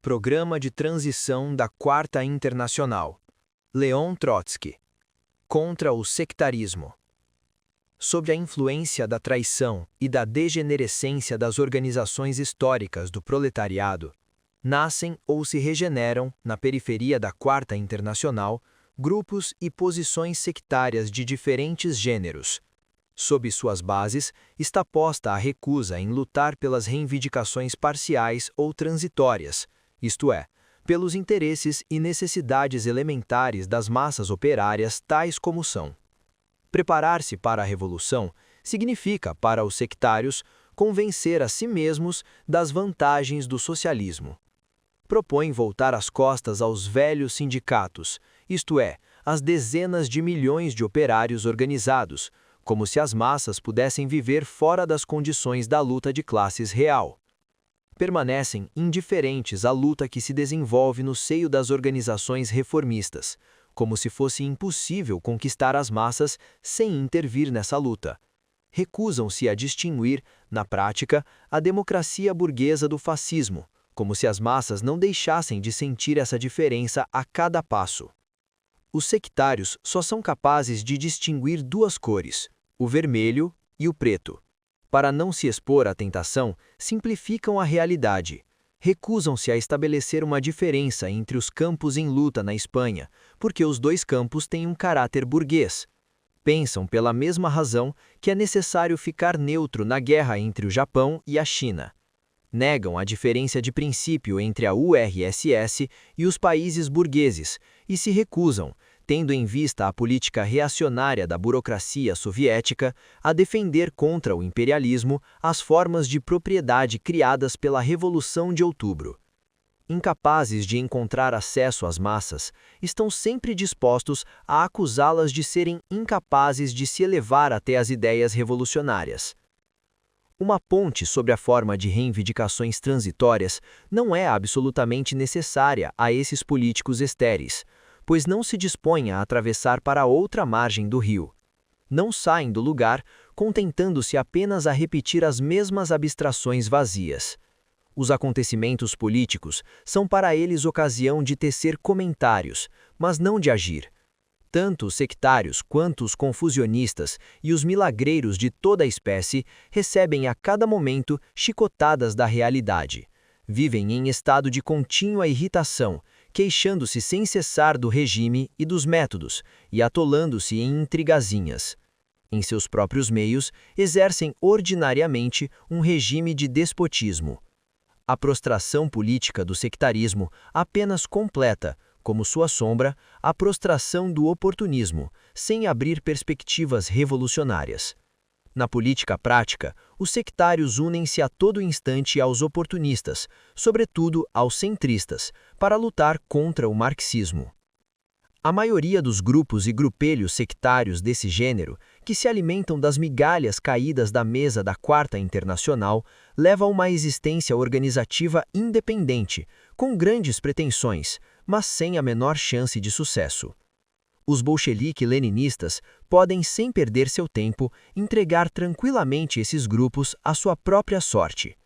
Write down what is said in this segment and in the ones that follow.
Programa de Transição da Quarta Internacional. Leon Trotsky. Contra o sectarismo. Sob a influência da traição e da degenerescência das organizações históricas do proletariado, nascem ou se regeneram, na periferia da Quarta Internacional, grupos e posições sectárias de diferentes gêneros. Sob suas bases, está posta a recusa em lutar pelas reivindicações parciais ou transitórias, isto é, pelos interesses e necessidades elementares das massas operárias tais como são. Preparar-se para a revolução significa, para os sectários, convencer a si mesmos das vantagens do socialismo. Propõem voltar as costas aos velhos sindicatos, isto é, às dezenas de milhões de operários organizados, como se as massas pudessem viver fora das condições da luta de classes real. Permanecem indiferentes à luta que se desenvolve no seio das organizações reformistas, como se fosse impossível conquistar as massas sem intervir nessa luta. Recusam-se a distinguir, na prática, a democracia burguesa do fascismo, como se as massas não deixassem de sentir essa diferença a cada passo. Os sectários só são capazes de distinguir duas cores, o vermelho e o preto. Para não se expor à tentação, simplificam a realidade. Recusam-se a estabelecer uma diferença entre os campos em luta na Espanha, porque os dois campos têm um caráter burguês. Pensam, pela mesma razão, que é necessário ficar neutro na guerra entre o Japão e a China. Negam a diferença de princípio entre a URSS e os países burgueses e se recusam, tendo em vista a política reacionária da burocracia soviética, a defender contra o imperialismo as formas de propriedade criadas pela Revolução de Outubro. Incapazes de encontrar acesso às massas, estão sempre dispostos a acusá-las de serem incapazes de se elevar até as ideias revolucionárias. Uma ponte sobre a forma de reivindicações transitórias não é absolutamente necessária a esses políticos estéreis, pois não se dispõem a atravessar para outra margem do rio. Não saem do lugar, contentando-se apenas a repetir as mesmas abstrações vazias. Os acontecimentos políticos são para eles ocasião de tecer comentários, mas não de agir. Tanto os sectários quanto os confusionistas e os milagreiros de toda a espécie recebem a cada momento chicotadas da realidade. Vivem em estado de contínua irritação, queixando-se sem cessar do regime e dos métodos, e atolando-se em intrigazinhas. Em seus próprios meios, exercem ordinariamente um regime de despotismo. A prostração política do sectarismo apenas completa, como sua sombra, a prostração do oportunismo, sem abrir perspectivas revolucionárias. Na política prática, os sectários unem-se a todo instante aos oportunistas, sobretudo aos centristas, para lutar contra o marxismo. A maioria dos grupos e grupelhos sectários desse gênero, que se alimentam das migalhas caídas da mesa da Quarta Internacional, leva a uma existência organizativa independente, com grandes pretensões, mas sem a menor chance de sucesso. Os bolchevique-leninistas podem, sem perder seu tempo, entregar tranquilamente esses grupos à sua própria sorte.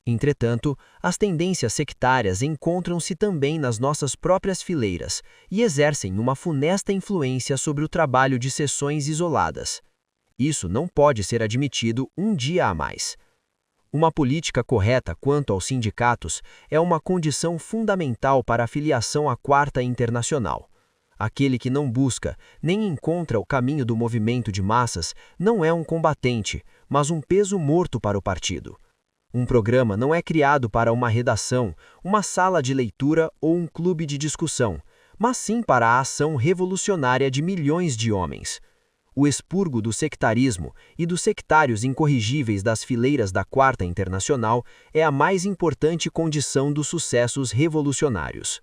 Entretanto, as tendências sectárias encontram-se também nas nossas próprias fileiras e exercem uma funesta influência sobre o trabalho de seções isoladas. Isso não pode ser admitido um dia a mais. Uma política correta quanto aos sindicatos é uma condição fundamental para a filiação à Quarta Internacional. Aquele que não busca, nem encontra o caminho do movimento de massas não é um combatente, mas um peso morto para o partido. Um programa não é criado para uma redação, uma sala de leitura ou um clube de discussão, mas sim para a ação revolucionária de milhões de homens. O expurgo do sectarismo e dos sectários incorrigíveis das fileiras da Quarta Internacional é a mais importante condição dos sucessos revolucionários.